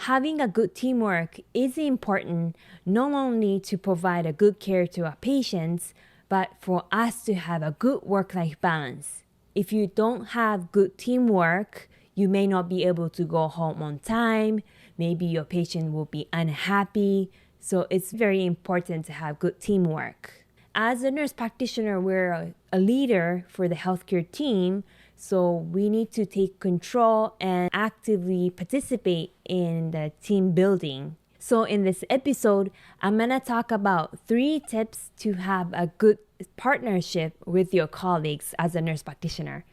having a good teamwork is important not only to provide a good care to our patients, but for us to have a good work-life balance. If you don't have good teamwork, you may not be able to go home on time. Maybe your patient will be unhappy. So it's very important to have good teamwork. As a nurse practitioner, we're a leader for the healthcare team. So we need to take control and actively participate in the team building. So in this episode, I'm going to talk about 3 tips to have a good partnership with your colleagues as a nurse practitioner.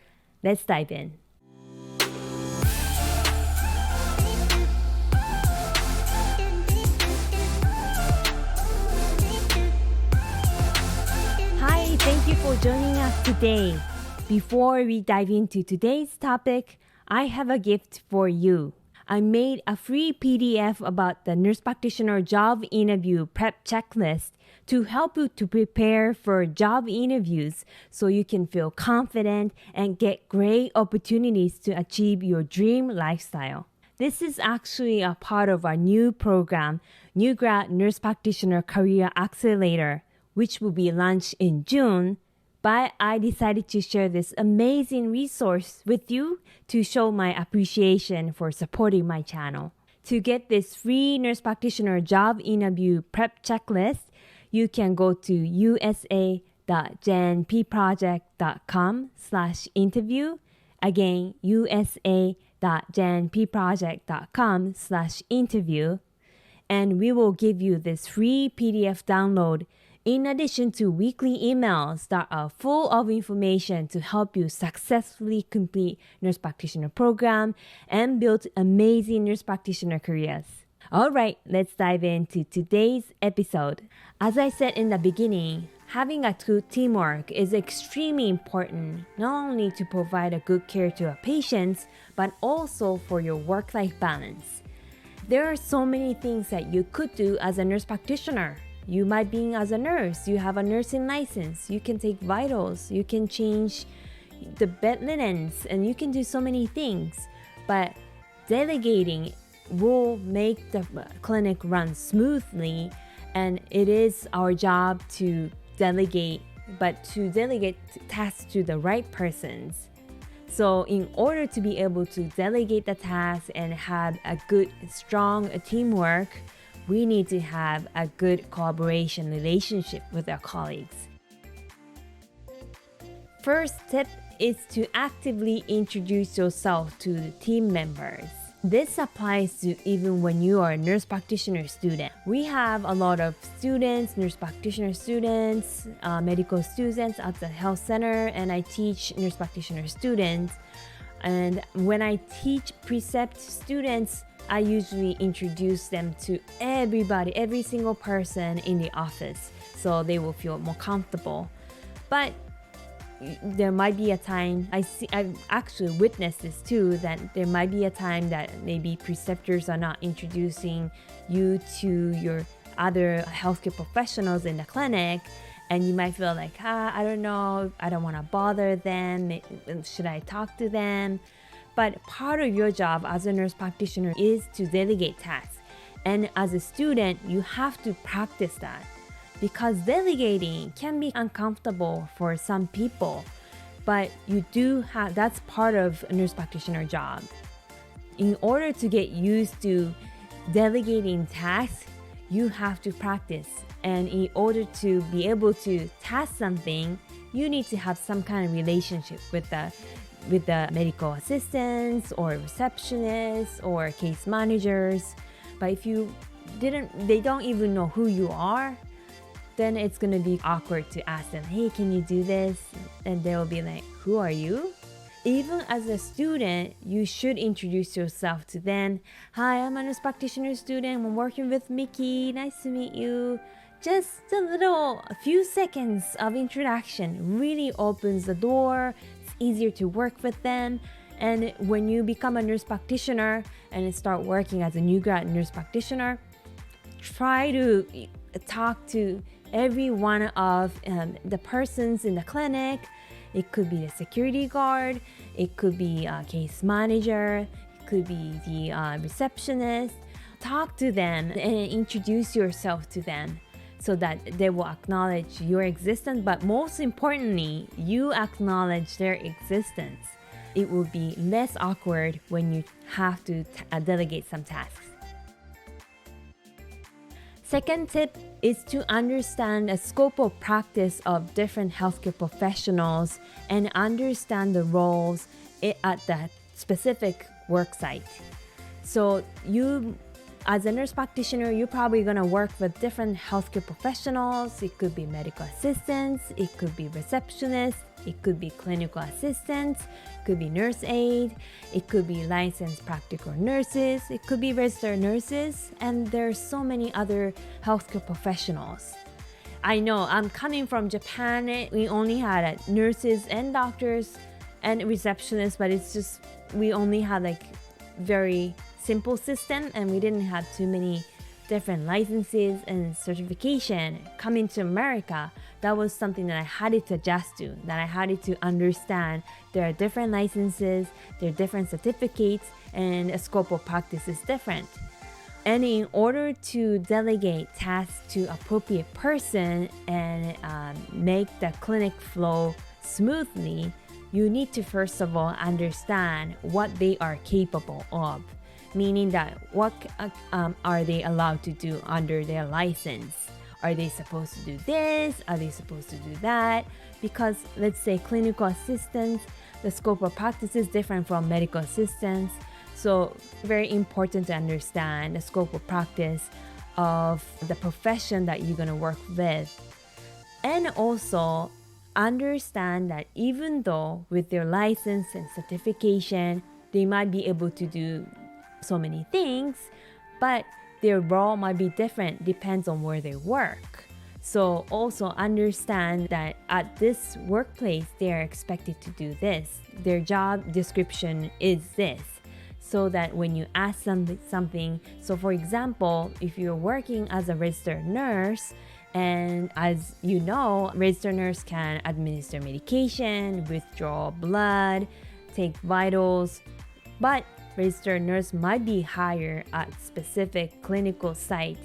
Let's dive in. Hi, thank you for joining us today. Before we dive into today's topic, I have a gift for you. I made a free PDF about the nurse practitioner job interview prep checklist to help you to prepare for job interviews so you can feel confident and get great opportunities to achieve your dream lifestyle. This is actually a part of our new program, New Grad Nurse Practitioner Career Accelerator, which will be launched in June. But I decided to share this amazing resource with you to show my appreciation for supporting my channel. To get this free nurse practitioner job interview prep checklist, you can go to usa.jnpproject.com/interview. Again, usa.jnpproject.com/interview. And we will give you this free PDF download in addition to weekly emails that are full of information to help you successfully complete nurse practitioner program and build amazing nurse practitioner careers. All right, let's dive into today's episode. As I said in the beginning, having a good teamwork is extremely important, not only to provide a good care to our patients, but also for your work-life balance. There are so many things that you could do as a nurse practitioner. You might be as a nurse, you have a nursing license, you can take vitals, you can change the bed linens, and you can do so many things. But delegating will make the clinic run smoothly, and it is our job to delegate, but to delegate tasks to the right persons. So in order to be able to delegate the tasks and have a good, strong teamwork, we need to have a good collaboration relationship with our colleagues. First tip is to actively introduce yourself to the team members. This applies to even when you are a nurse practitioner student. We have a lot of students, nurse practitioner students, medical students at the health center, and I teach nurse practitioner students. And when I teach precept students, I usually introduce them to everybody, every single person in the office, so they will feel more comfortable. But there might be a time, I've actually witnessed this too, that there might be a time that maybe preceptors are not introducing you to your other healthcare professionals in the clinic, and you might feel like, I don't know, I don't want to bother them, should I talk to them? But part of your job as a nurse practitioner is to delegate tasks. And as a student, you have to practice that. Because delegating can be uncomfortable for some people. But you do have, that's part of a nurse practitioner job. In order to get used to delegating tasks, you have to practice. And in order to be able to task something, you need to have some kind of relationship with the medical assistants or receptionists or case managers. But if they don't even know who you are, then it's going to be awkward to ask them, hey, can you do this? And they will be like, who are you? Even as a student, you should introduce yourself to them. Hi, I'm a nurse practitioner student. I'm working with Miki. Nice to meet you. Just a few seconds of introduction really opens the door. Easier to work with them. And when you become a nurse practitioner and start working as a new grad nurse practitioner, try to talk to every one of the persons in the clinic. It could be the security guard, it could be a case manager, it could be the receptionist, talk to them and introduce yourself to them so that they will acknowledge your existence, but most importantly, you acknowledge their existence. It will be less awkward when you have to delegate some tasks. Second tip is to understand the scope of practice of different healthcare professionals and understand the roles at the specific work site. So you, as a nurse practitioner, you're probably going to work with different healthcare professionals. It could be medical assistants, it could be receptionists, it could be clinical assistants, it could be nurse aide, it could be licensed practical nurses, it could be registered nurses, and there's so many other healthcare professionals. I know, I'm coming from Japan. We only had nurses and doctors and receptionists, but it's just we only had like very simple system, and we didn't have too many different licenses and certification. Coming to America, that was something that I had to adjust to, that I had to understand. There are different licenses, there are different certificates, and the scope of practice is different. And in order to delegate tasks to appropriate person and make the clinic flow smoothly, you need to first of all understand what they are capable of. Meaning that what are they allowed to do under their license? Are they supposed to do this? Are they supposed to do that? Because let's say clinical assistants, the scope of practice is different from medical assistants. So very important to understand the scope of practice of the profession that you're going to work with. And also understand that even though with their license and certification, they might be able to do so many things, but their role might be different, depends on where they work. So also understand that at this workplace, they are expected to do this. Their job description is this. So that when you ask them something, so for example, if you're working as a registered nurse, and as you know, registered nurse can administer medication, withdraw blood, take vitals, but registered nurse might be hired at specific clinical site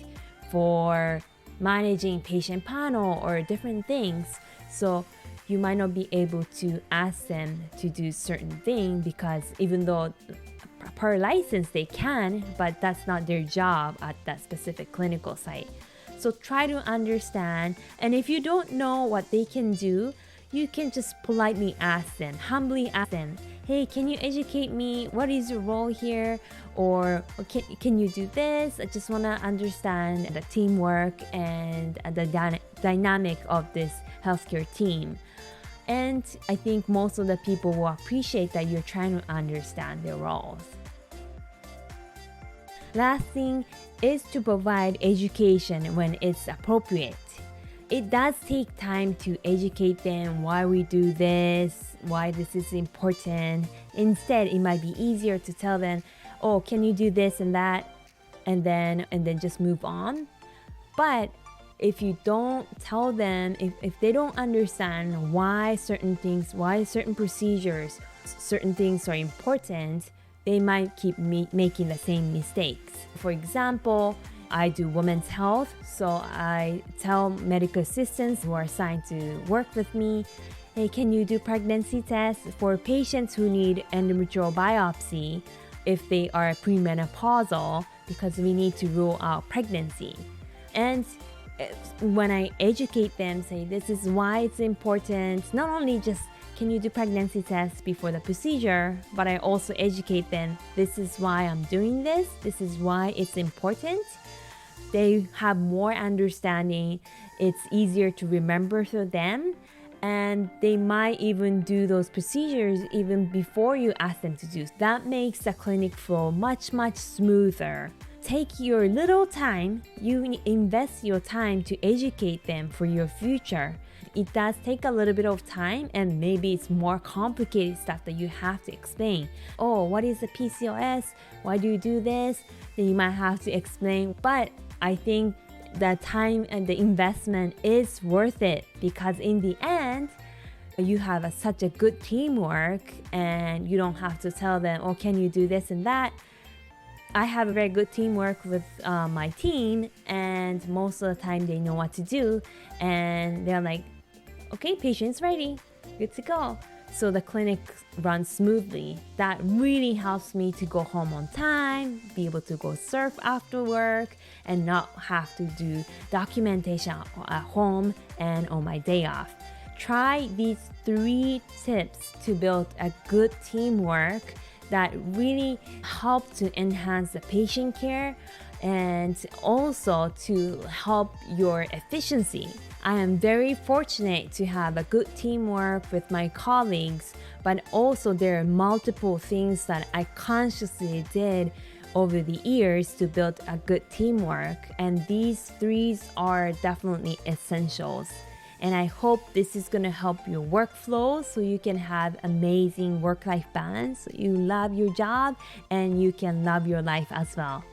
for managing patient panel or different things. So you might not be able to ask them to do certain thing because even though per license they can, but that's not their job at that specific clinical site. So try to understand, and if you don't know what they can do, you can just politely ask them, humbly ask them, hey, can you educate me? What is your role here? Or can you do this? I just want to understand the teamwork and the dynamic of this healthcare team. And I think most of the people will appreciate that you're trying to understand their roles. Last thing is to provide education when it's appropriate. It does take time to educate them why we do this, why this is important. Instead, it might be easier to tell them, oh, can you do this and that, and then just move on. But if you don't tell them, if they don't understand why certain things, why certain procedures, certain things are important, they might keep making the same mistakes. For example, I do women's health, so I tell medical assistants who are assigned to work with me, hey, can you do pregnancy tests for patients who need endometrial biopsy if they are premenopausal, because we need to rule out pregnancy. And when I educate them, say this is why it's important, not only just can you do pregnancy tests before the procedure, but I also educate them, this is why I'm doing this is why it's important. They have more understanding, it's easier to remember for them, and they might even do those procedures even before you ask them to do. That makes the clinic flow much, much smoother. Take your little time, you invest your time to educate them for your future. It does take a little bit of time, and maybe it's more complicated stuff that you have to explain. Oh, what is the PCOS? Why do you do this? Then you might have to explain, but I think the time and the investment is worth it, because in the end, you have such a good teamwork and you don't have to tell them, oh, can you do this and that? I have a very good teamwork with my team, and most of the time they know what to do, and they're like, okay, patient's ready, good to go. So the clinic runs smoothly. That really helps me to go home on time, be able to go surf after work, and not have to do documentation at home and on my day off. Try these 3 tips to build a good teamwork that really help to enhance the patient care and also to help your efficiency. I am very fortunate to have a good teamwork with my colleagues, but also there are multiple things that I consciously did over the years to build a good teamwork, and these 3 are definitely essentials. And I hope this is going to help your workflow so you can have amazing work-life balance, so you love your job and you can love your life as well.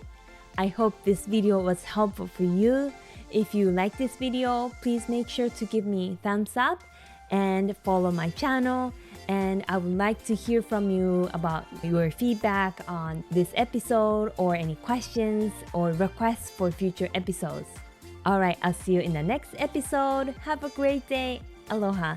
I hope this video was helpful for you. If you like this video, please make sure to give me a thumbs up and follow my channel. And I would like to hear from you about your feedback on this episode or any questions or requests for future episodes. Alright, I'll see you in the next episode. Have a great day. Aloha.